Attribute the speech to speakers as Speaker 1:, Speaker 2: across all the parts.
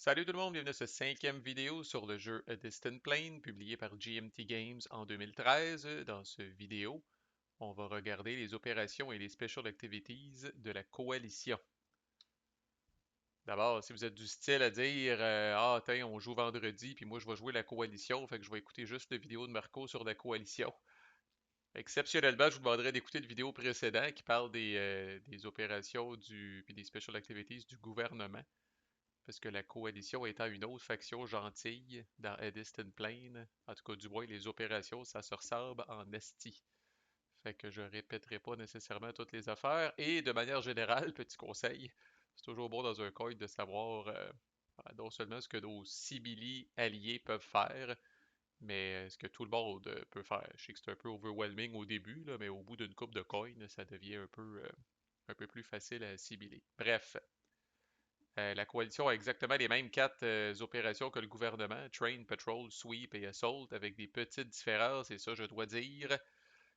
Speaker 1: Salut tout le monde, bienvenue à ce cinquième vidéo sur le jeu A Distant Plane, publié par GMT Games en 2013. Dans cette vidéo, on va regarder les opérations et les special activities de la coalition. D'abord, si vous êtes du style à dire ah, tiens, on joue vendredi, puis moi je vais jouer la coalition, fait que je vais écouter juste la vidéo de Marco sur la coalition. Exceptionnellement, je vous demanderai d'écouter le vidéo précédent qui parle des opérations puis des special activities du gouvernement. Parce que la coalition étant une autre faction gentille dans Eddiston Plain, en tout cas du moins les opérations, ça se ressemble en esti. Fait que je répéterai pas nécessairement toutes les affaires. Et de manière générale, petit conseil, c'est toujours bon dans un coin de savoir non seulement ce que nos simili alliés peuvent faire, mais ce que tout le monde peut faire. Je sais que c'est un peu overwhelming au début, là, mais au bout d'une coupe de coins, ça devient un peu plus facile à assimiler. Bref, la coalition a exactement les mêmes quatre opérations que le gouvernement, Train, Patrol, Sweep et Assault, avec des petites différences, et ça, je dois dire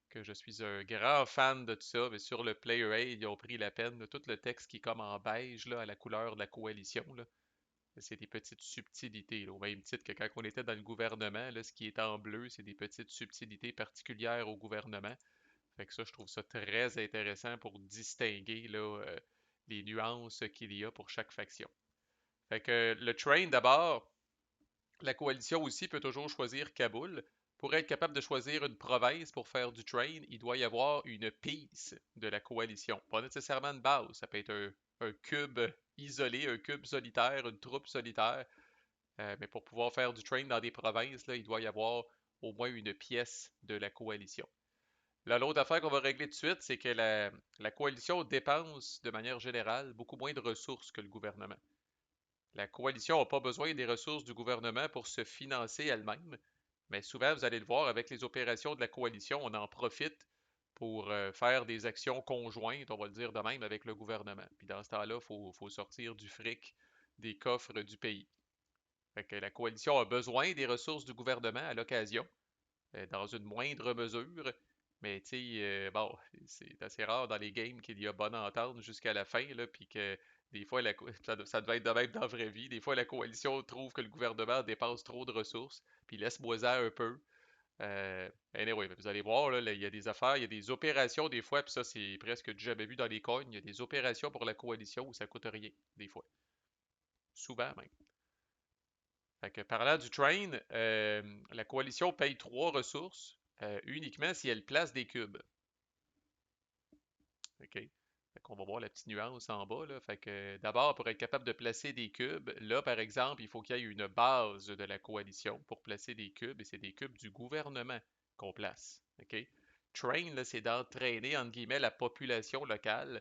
Speaker 1: que je suis un grand fan de tout ça, mais sur le Player Aid, ils ont pris la peine de tout le texte qui est comme en beige, là, à la couleur de la coalition, là. C'est des petites subtilités, là, au même titre que quand on était dans le gouvernement, là, ce qui est en bleu, c'est des petites subtilités particulières au gouvernement. Fait que ça, je trouve ça très intéressant pour distinguer là, les nuances qu'il y a pour chaque faction. Fait que le train d'abord, la coalition aussi peut toujours choisir Kaboul. Pour être capable de choisir une province pour faire du train, il doit y avoir une piece de la coalition. Pas nécessairement une base, ça peut être un cube isolé, un cube solitaire, une troupe solitaire. Mais pour pouvoir faire du train dans des provinces, là, il doit y avoir au moins une pièce de la coalition. Là, l'autre affaire qu'on va régler tout de suite, c'est que la coalition dépense de manière générale beaucoup moins de ressources que le gouvernement. La coalition n'a pas besoin des ressources du gouvernement pour se financer elle-même, mais souvent, vous allez le voir, avec les opérations de la coalition, on en profite pour faire des actions conjointes, on va le dire de même, avec le gouvernement. Puis dans ce temps-là, il faut sortir du fric des coffres du pays. Fait que la coalition a besoin des ressources du gouvernement à l'occasion, dans une moindre mesure, mais tu sais, bon, c'est assez rare dans les games qu'il y a bonne entente jusqu'à la fin, là, puis que des fois, ça devait être de même dans la vraie vie. Des fois, la coalition trouve que le gouvernement dépense trop de ressources, puis laisse-moi un peu. Anyway, vous allez voir, là, il y a des affaires, il y a des opérations des fois, puis ça, c'est presque du jamais vu dans les coins. Il y a des opérations pour la coalition où ça coûte rien, des fois. Souvent même. Fait que parlant du train, la coalition paye trois ressources uniquement si elle place des cubes. OK? Fait qu'on va voir la petite nuance en bas, là. Fait que d'abord, pour être capable de placer des cubes, là, par exemple, il faut qu'il y ait une base de la coalition pour placer des cubes, et c'est des cubes du gouvernement qu'on place. OK? Train, là, c'est d'entraîner, entre guillemets, la population locale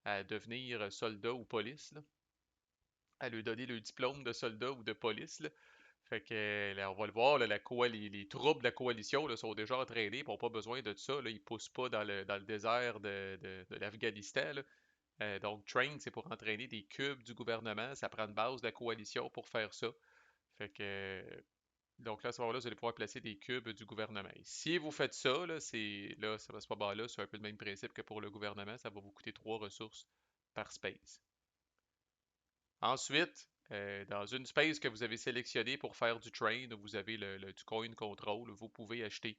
Speaker 1: à devenir soldat ou police, là, à lui donner le diplôme de soldat ou de police, là. Fait que là, on va le voir, là, les troupes de la coalition là, sont déjà entraînées, ils n'ont pas besoin de ça. Là, ils poussent pas dans le désert de l'Afghanistan. Là. Donc, Train, c'est pour entraîner des cubes du gouvernement. Ça prend une base de la coalition pour faire ça. Fait que donc là, à ce moment-là, vous allez pouvoir placer des cubes du gouvernement. Et si vous faites ça, là, à ce moment-là, c'est un peu le même principe que pour le gouvernement. Ça va vous coûter trois ressources par space. Ensuite, dans une space que vous avez sélectionnée pour faire du train, où vous avez du coin control, vous pouvez acheter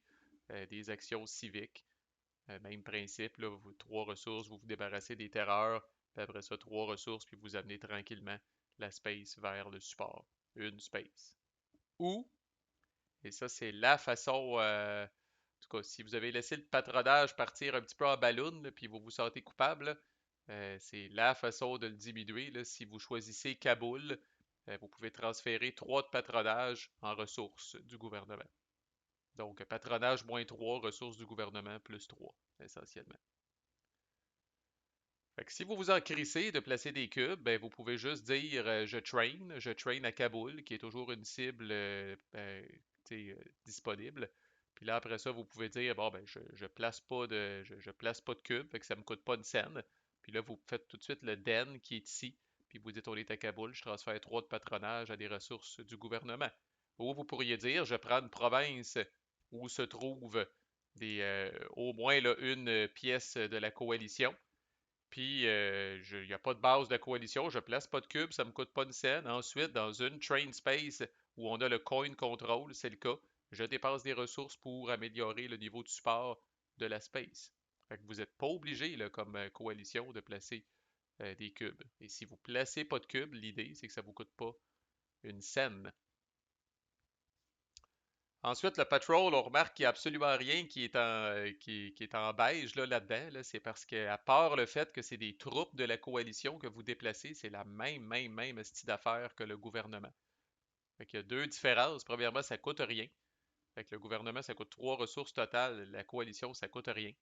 Speaker 1: des actions civiques. Même principe, là, trois ressources, vous vous débarrassez des terreurs, puis après ça, trois ressources, puis vous amenez tranquillement la space vers le support. Une space. Ou, et ça c'est la façon, en tout cas, si vous avez laissé le patronage partir un petit peu en ballon, là, puis vous vous sentez coupable, là, c'est la façon de le diminuer. Là. Si vous choisissez Kaboul, vous pouvez transférer 3 de patronage en ressources du gouvernement. Donc, patronage moins 3, ressources du gouvernement plus 3, essentiellement. Fait que si vous vous en crissez de placer des cubes, ben, vous pouvez juste dire je train à Kaboul, qui est toujours une cible disponible. Puis là, après ça, vous pouvez dire bon, ben, je place pas je place pas de cube, fait que ça me coûte pas une scène. Puis là, vous faites tout de suite le den qui est ici. Puis vous dites on est à Kaboul, je transfère 3 de patronage à des ressources du gouvernement. Ou vous pourriez dire je prends une province où se trouve au moins là, une pièce de la coalition Puis, il n'y a pas de base de coalition, je place pas de cube, ça me coûte pas une scène. Ensuite, dans une train space où on a le coin control, c'est le cas, je dépense des ressources pour améliorer le niveau de support de la space. Fait que vous n'êtes pas obligé, là, comme coalition, de placer des cubes. Et si vous placez pas de cubes, l'idée, c'est que ça vous coûte pas une scène. Ensuite, le patrol, on remarque qu'il n'y a absolument rien qui est en beige là-dedans. Là. C'est parce que, à part le fait que c'est des troupes de la coalition que vous déplacez, c'est la même style d'affaires que le gouvernement. Fait qu'il y a deux différences. Premièrement, ça coûte rien. Fait que le gouvernement, ça coûte trois ressources totales. La coalition, ça coûte rien.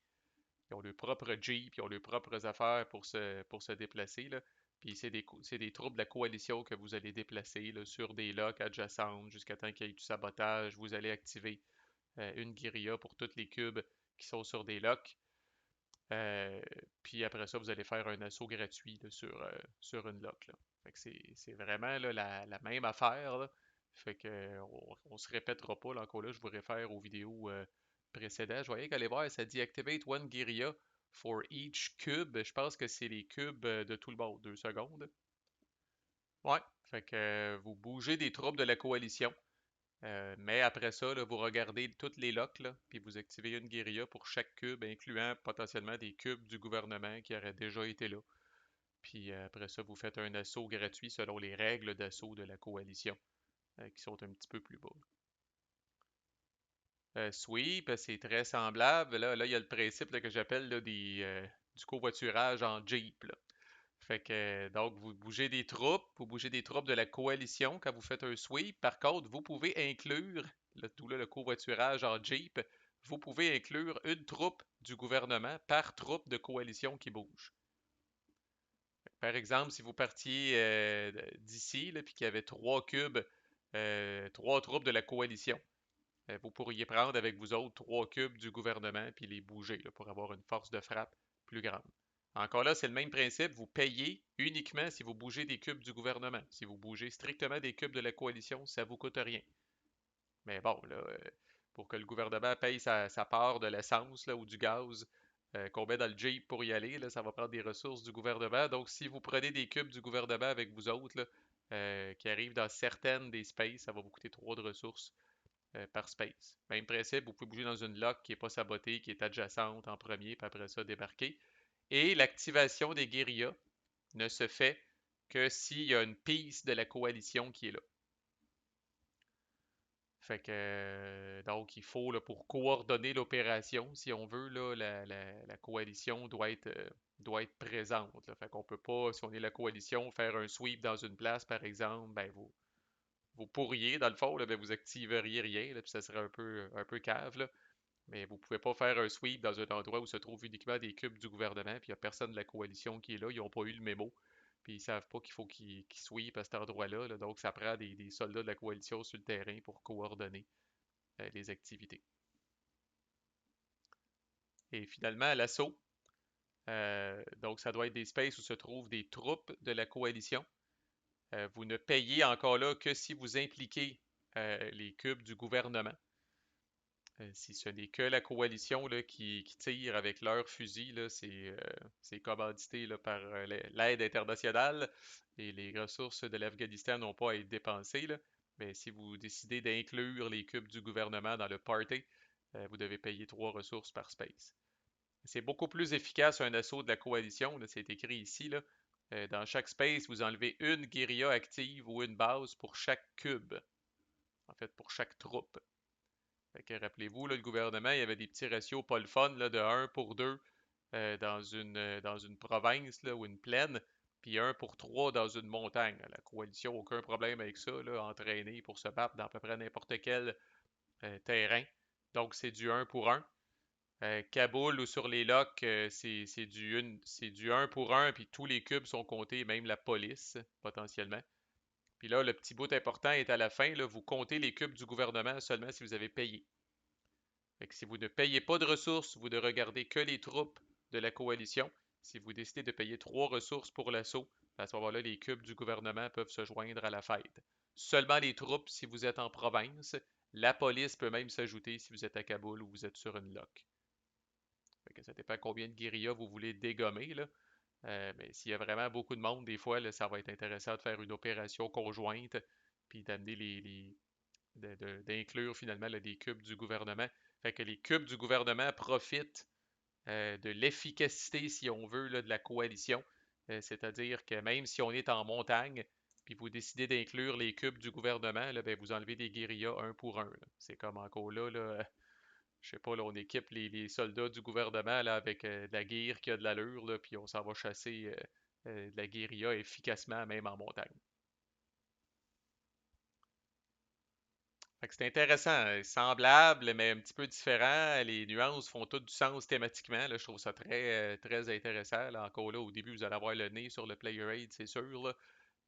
Speaker 1: Ils ont leurs propres Jeep, ils ont leurs propres affaires pour se déplacer. Là. Puis c'est des troupes de la coalition que vous allez déplacer là, sur des locs adjacentes jusqu'à temps qu'il y ait du sabotage. Vous allez activer une guérilla pour tous les cubes qui sont sur des locks. Euh, Puis après ça, vous allez faire un assaut gratuit là, sur une lock. Là. Fait que c'est vraiment là, la même affaire. Là. Fait que on se répétera pas. Là, encore là, je vous réfère aux vidéos précédentes. Je voyais qu'aller voir, ça dit Activate one guerilla for each cube. Je pense que c'est les cubes de tout le monde. 2 secondes. Ouais. Fait que vous bougez des troupes de la coalition. Mais après ça, là, vous regardez toutes les locks, là, puis vous activez une guérilla pour chaque cube, incluant potentiellement des cubes du gouvernement qui auraient déjà été là. Puis après ça, vous faites un assaut gratuit selon les règles d'assaut de la coalition, qui sont un petit peu plus bas. Sweep, c'est très semblable. Là, il y a le principe là, que j'appelle là, du covoiturage en Jeep. Là. Fait que, donc, vous bougez des troupes de la coalition quand vous faites un sweep. Par contre, vous pouvez inclure, tout là, le covoiturage en Jeep, vous pouvez inclure une troupe du gouvernement par troupe de coalition qui bouge. Par exemple, si vous partiez d'ici, là, puis qu'il y avait trois cubes, trois troupes de la coalition, vous pourriez prendre avec vous autres trois cubes du gouvernement puis les bouger là, pour avoir une force de frappe plus grande. Encore là, c'est le même principe. Vous payez uniquement si vous bougez des cubes du gouvernement. Si vous bougez strictement des cubes de la coalition, ça vous coûte rien. Mais bon, là, pour que le gouvernement paye sa part de l'essence là, ou du gaz qu'on met dans le Jeep pour y aller, là, ça va prendre des ressources du gouvernement. Donc, si vous prenez des cubes du gouvernement avec vous autres, là, qui arrivent dans certaines des spaces, ça va vous coûter trop de ressources par space. Même principe, vous pouvez bouger dans une lock qui n'est pas sabotée, qui est adjacente en premier, puis après ça, débarquer. Et l'activation des guérillas ne se fait que s'il y a une piste de la coalition qui est là. Fait que, donc, il faut, là, pour coordonner l'opération, si on veut, là, la coalition doit être présente. Là. Fait qu'on peut pas, si on est la coalition, faire un sweep dans une place, par exemple, ben vous pourriez, dans le fond, là, ben vous activeriez rien, là, puis ça serait un peu cave, là. Mais vous pouvez pas faire un sweep dans un endroit où se trouvent uniquement des cubes du gouvernement, puis il n'y a personne de la coalition qui est là, ils n'ont pas eu le mémo, puis ils savent pas qu'il faut qu'ils sweep à cet endroit-là, là. Donc ça prend des soldats de la coalition sur le terrain pour coordonner les activités. Et finalement, l'assaut. Donc ça doit être des spaces où se trouvent des troupes de la coalition. Vous ne payez encore là que si vous impliquez les cubes du gouvernement. Si ce n'est que la coalition là, qui tire avec leurs fusils, là, c'est commandité là, par l'aide internationale et les ressources de l'Afghanistan n'ont pas à être dépensées. Là. Mais si vous décidez d'inclure les cubes du gouvernement dans le party, vous devez payer trois ressources par space. C'est beaucoup plus efficace un assaut de la coalition, là, c'est écrit ici. Là. Dans chaque space, vous enlevez une guérilla active ou une base pour chaque cube. En fait, pour chaque troupe. Fait que rappelez-vous, là, le gouvernement, il y avait des petits ratios pas le fun là, de 1 pour 2 dans une province là, ou une plaine, puis 1 pour 3 dans une montagne. La coalition, aucun problème avec ça, là, entraînée pour se battre dans à peu près n'importe quel terrain. Donc c'est du 1 pour 1. Kaboul ou sur les loks, c'est du 1 pour 1, puis tous les cubes sont comptés, même la police, potentiellement. Puis là, le petit bout important est à la fin, là, vous comptez les cubes du gouvernement seulement si vous avez payé. Fait que si vous ne payez pas de ressources, vous ne regardez que les troupes de la coalition. Si vous décidez de payer trois ressources pour l'assaut, à ce moment-là, les cubes du gouvernement peuvent se joindre à la fête. Seulement les troupes si vous êtes en province. La police peut même s'ajouter si vous êtes à Kaboul ou vous êtes sur une loc. Fait que ça dépend combien de guérillas vous voulez dégommer, là. Mais s'il y a vraiment beaucoup de monde, des fois, là, ça va être intéressant de faire une opération conjointe, puis d'amener d'inclure finalement là, des cubes du gouvernement. Fait que les cubes du gouvernement profitent de l'efficacité, si on veut, là, de la coalition. C'est-à-dire que même si on est en montagne, puis vous décidez d'inclure les cubes du gouvernement, là, ben, vous enlevez des guérillas un pour un. Là. C'est comme encore là, je sais pas, là, on équipe les soldats du gouvernement là, avec de la guerre qui a de l'allure, là, puis on s'en va chasser de la guérilla efficacement, même en montagne. Fait que c'est intéressant, semblable, mais un petit peu différent. Les nuances font toutes du sens thématiquement. Là, je trouve ça très intéressant. Là, encore là, au début, vous allez avoir le nez sur le player aid, c'est sûr, là,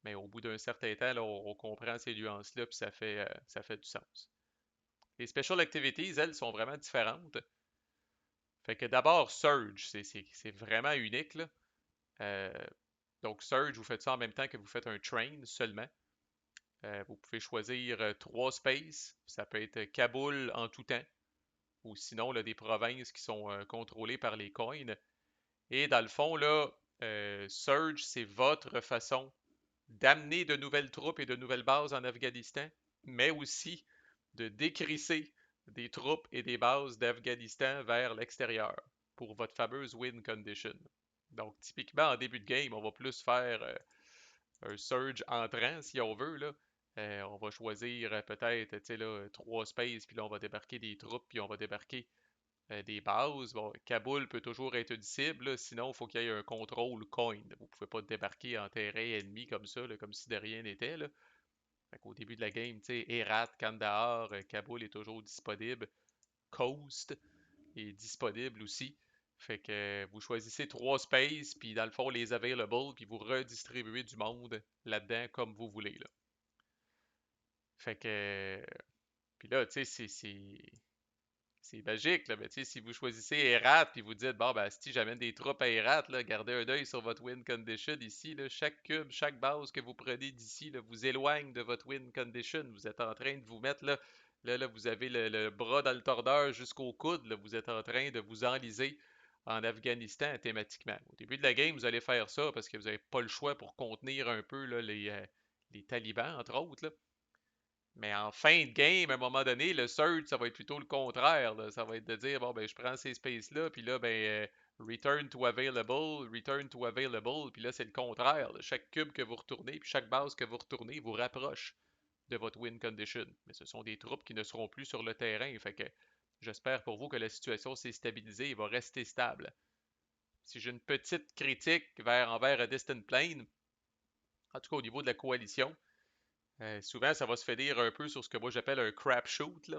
Speaker 1: mais au bout d'un certain temps, là, on comprend ces nuances-là, puis ça fait du sens. Les special activities, elles, sont vraiment différentes. Fait que d'abord, Surge, c'est vraiment unique, là. Euh, donc, Surge, vous faites ça en même temps que vous faites un train seulement. Vous pouvez choisir trois spaces. Ça peut être Kaboul en tout temps, ou sinon là, des provinces qui sont contrôlées par les coins. Et dans le fond, là, Surge, c'est votre façon d'amener de nouvelles troupes et de nouvelles bases en Afghanistan, mais aussi de décrisser des troupes et des bases d'Afghanistan vers l'extérieur pour votre fameuse win condition. Donc, typiquement, en début de game, on va plus faire un surge entrant, si on veut, là. On va choisir peut-être, tu sais, là, trois spaces, puis là, on va débarquer des troupes, puis on va débarquer des bases. Bon, Kaboul peut toujours être une cible, là, sinon, il faut qu'il y ait un contrôle coin. Vous pouvez pas débarquer en terrain ennemi comme ça, là, comme si de rien n'était, là. Fait qu'au début de la game, tu sais, Herat, Kandahar, Kaboul est toujours disponible. Coast est disponible aussi. Fait que vous choisissez trois spaces, puis dans le fond, les available, puis vous redistribuez du monde là-dedans comme vous voulez, là. Fait que. Puis là, tu sais, c'est magique, là. Mais tu sais, si vous choisissez Herat, puis vous dites, bon, ben, si j'amène des troupes à Herat, là, gardez un œil sur votre win condition ici, là. Chaque cube, chaque base que vous prenez d'ici, là, vous éloigne de votre win condition. Vous êtes en train de vous mettre, là, là, vous avez le bras dans le tordeur jusqu'au coude, là. Vous êtes en train de vous enliser en Afghanistan thématiquement. Au début de la game, vous allez faire ça parce que vous n'avez pas le choix pour contenir un peu là, les talibans, entre autres, là. Mais en fin de game, à un moment donné, le surge, ça va être plutôt le contraire, là. Ça va être de dire, bon, ben, je prends ces spaces-là, puis là, ben, return to available, puis là, c'est le contraire, là. Chaque cube que vous retournez, puis chaque base que vous retournez, vous rapproche de votre win condition. Mais ce sont des troupes qui ne seront plus sur le terrain, fait que j'espère pour vous que la situation s'est stabilisée et va rester stable. Si j'ai une petite critique envers a Distant Plane, en tout cas au niveau de la coalition, souvent, ça va se finir un peu sur ce que moi j'appelle un crapshoot, là.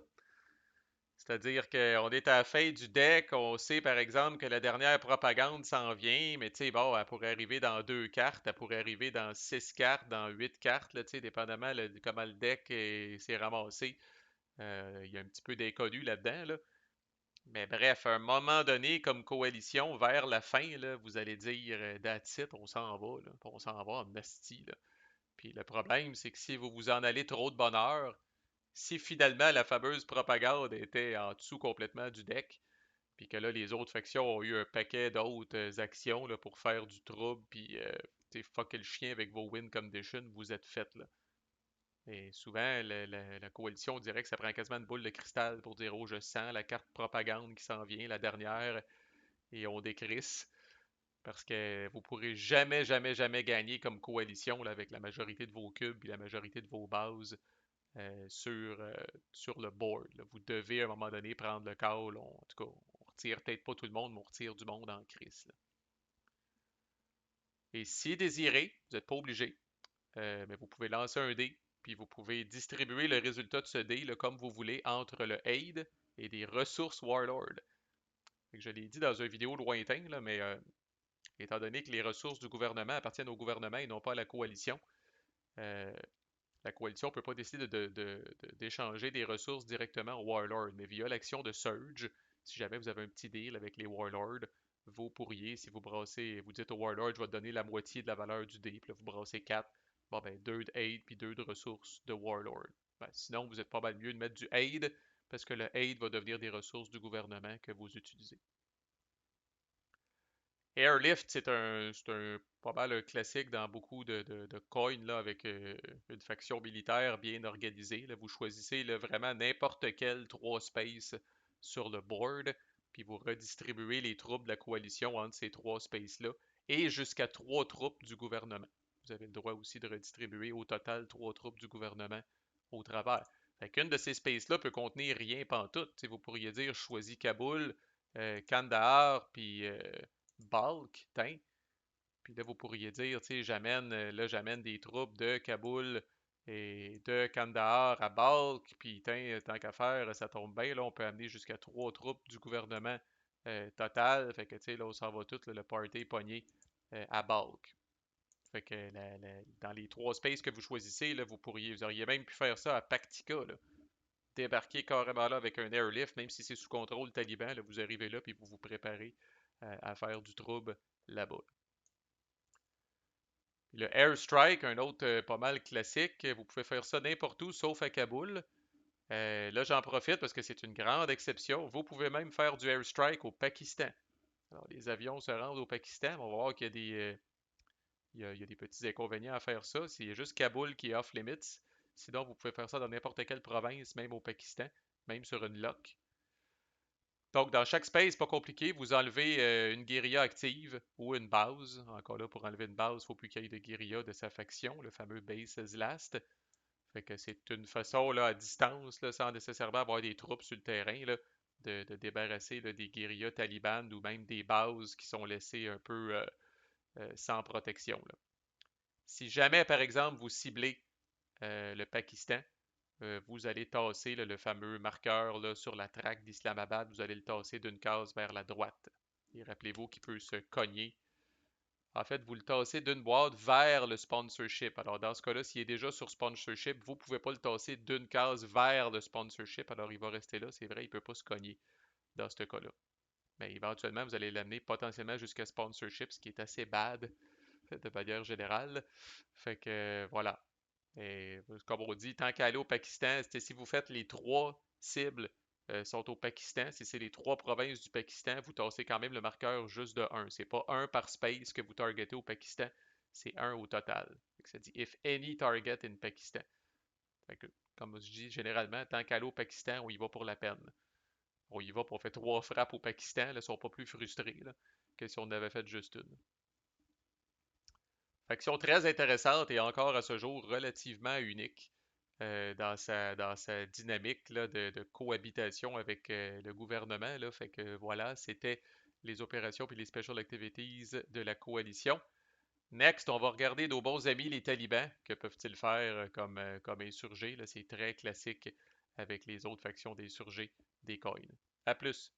Speaker 1: C'est-à-dire qu'on est à la fin du deck, on sait par exemple que la dernière propagande s'en vient, mais tu sais, bon, elle pourrait arriver dans deux cartes, elle pourrait arriver dans six cartes, dans huit cartes, là, tu sais, dépendamment de comment le deck s'est ramassé. Il y a un petit peu d'inconnu là-dedans, là. Mais bref, à un moment donné, comme coalition, vers la fin, là, vous allez dire, that's it, on s'en va, là. On s'en va en asti, là. Puis le problème, c'est que si vous vous en allez trop de bonne heure, si finalement la fameuse propagande était en dessous complètement du deck, puis que là, les autres factions ont eu un paquet d'autres actions là, pour faire du trouble, puis fucker le chien avec vos win conditions, vous êtes fait là. Et souvent, la coalition dirait que ça prend quasiment une boule de cristal pour dire, oh, je sens la carte propagande qui s'en vient, la dernière, et on décrisse. Parce que vous pourrez jamais gagner comme coalition là, avec la majorité de vos cubes et la majorité de vos bases euh, sur, euh, sur le board, là. Vous devez à un moment donné prendre le call. En tout cas, on retire peut-être pas tout le monde, mais on retire du monde en crise, là. Et si désiré, vous n'êtes pas obligé, mais vous pouvez lancer un dé, puis vous pouvez distribuer le résultat de ce dé là, comme vous voulez entre le aid et des ressources Warlord. Fait que je l'ai dit dans une vidéo lointain, là, mais étant donné que les ressources du gouvernement appartiennent au gouvernement et non pas à la coalition, euh, la coalition ne peut pas décider d'échanger des ressources directement aux Warlords, mais via l'action de Surge, si jamais vous avez un petit deal avec les Warlords, vous pourriez, si vous brassez, vous dites au Warlord, je vais te donner la moitié de la valeur du dé, puis là, vous brassez 4, bon ben 2 de aid, puis 2 de ressources de Warlord. Ben, sinon, vous êtes pas mal mieux de mettre du aid, parce que le aid va devenir des ressources du gouvernement que vous utilisez. Airlift, c'est un pas mal un classique dans beaucoup de coins là, avec une faction militaire bien organisée. Là. Vous choisissez là, vraiment n'importe quel 3 spaces sur le board, puis vous redistribuez les troupes de la coalition entre ces 3 spaces-là, et jusqu'à 3 troupes du gouvernement. Vous avez le droit aussi de redistribuer au total 3 troupes du gouvernement au travers. Fait qu'une de ces spaces-là peut contenir rien pantoute. T'sais, vous pourriez dire, je choisis Kaboul, Kandahar, puis Balkh, tiens. Puis là, vous pourriez dire, tu sais, j'amène des troupes de Kaboul et de Kandahar à Balkh, puis tant qu'à faire, ça tombe bien, là, on peut amener jusqu'à 3 troupes du gouvernement total. Fait que, tu sais, là, on s'en va tout, là, le party pogné à Balkh. Fait que dans les 3 spaces que vous choisissez, là, vous auriez même pu faire ça à Paktika, là. Débarquer carrément là avec un airlift, même si c'est sous contrôle taliban, là, vous arrivez là, puis vous vous préparez à faire du trouble là-bas. Le airstrike, un autre pas mal classique, vous pouvez faire ça n'importe où sauf à Kaboul. Là, j'en profite parce que c'est une grande exception. Vous pouvez même faire du airstrike au Pakistan. Alors, les avions se rendent au Pakistan. On va voir qu'il y a il y a des petits inconvénients à faire ça. C'est juste Kaboul qui est off-limits. Sinon, vous pouvez faire ça dans n'importe quelle province, même au Pakistan, même sur une loc. Donc, dans chaque space, pas compliqué, vous enlevez une guérilla active ou une base. Encore là, pour enlever une base, il ne faut plus qu'il y ait de guérilla de sa faction, le fameux base as last. Fait que c'est une façon là, à distance, là, sans nécessairement avoir des troupes sur le terrain, là, de débarrasser là, des guérillas talibanes ou même des bases qui sont laissées un peu sans protection. Là. Si jamais, par exemple, vous ciblez le Pakistan, vous allez tasser là, le fameux marqueur là, sur la traque d'Islamabad, vous allez le tasser d'une case vers la droite. Et rappelez-vous qu'il peut se cogner. En fait, vous le tassez d'une boîte vers le sponsorship. Alors, dans ce cas-là, s'il est déjà sur sponsorship, vous ne pouvez pas le tasser d'une case vers le sponsorship. Alors, il va rester là. C'est vrai, il ne peut pas se cogner dans ce cas-là. Mais éventuellement, vous allez l'amener potentiellement jusqu'à sponsorship, ce qui est assez bad de manière générale. Fait que voilà. Et comme on dit, tant qu'à aller au Pakistan, si vous faites les 3 cibles sont au Pakistan, si c'est les 3 provinces du Pakistan, vous tassez quand même le marqueur juste de 1. C'est pas un par space que vous targetez au Pakistan, c'est un au total. Ça dit if any target in Pakistan. Fait que, comme je dis, généralement, tant qu'à aller au Pakistan, on y va pour la peine. On y va pour faire 3 frappes au Pakistan, là, ils sont pas plus frustrés là, que si on avait fait juste une. Faction très intéressante et encore à ce jour relativement unique dans sa dynamique là, de cohabitation avec le gouvernement. Là. Fait que voilà, c'était les opérations et les special activities de la coalition. Next, on va regarder nos bons amis les talibans. Que peuvent-ils faire comme insurgés? Là? C'est très classique avec les autres factions d'insurgés des coins. À plus!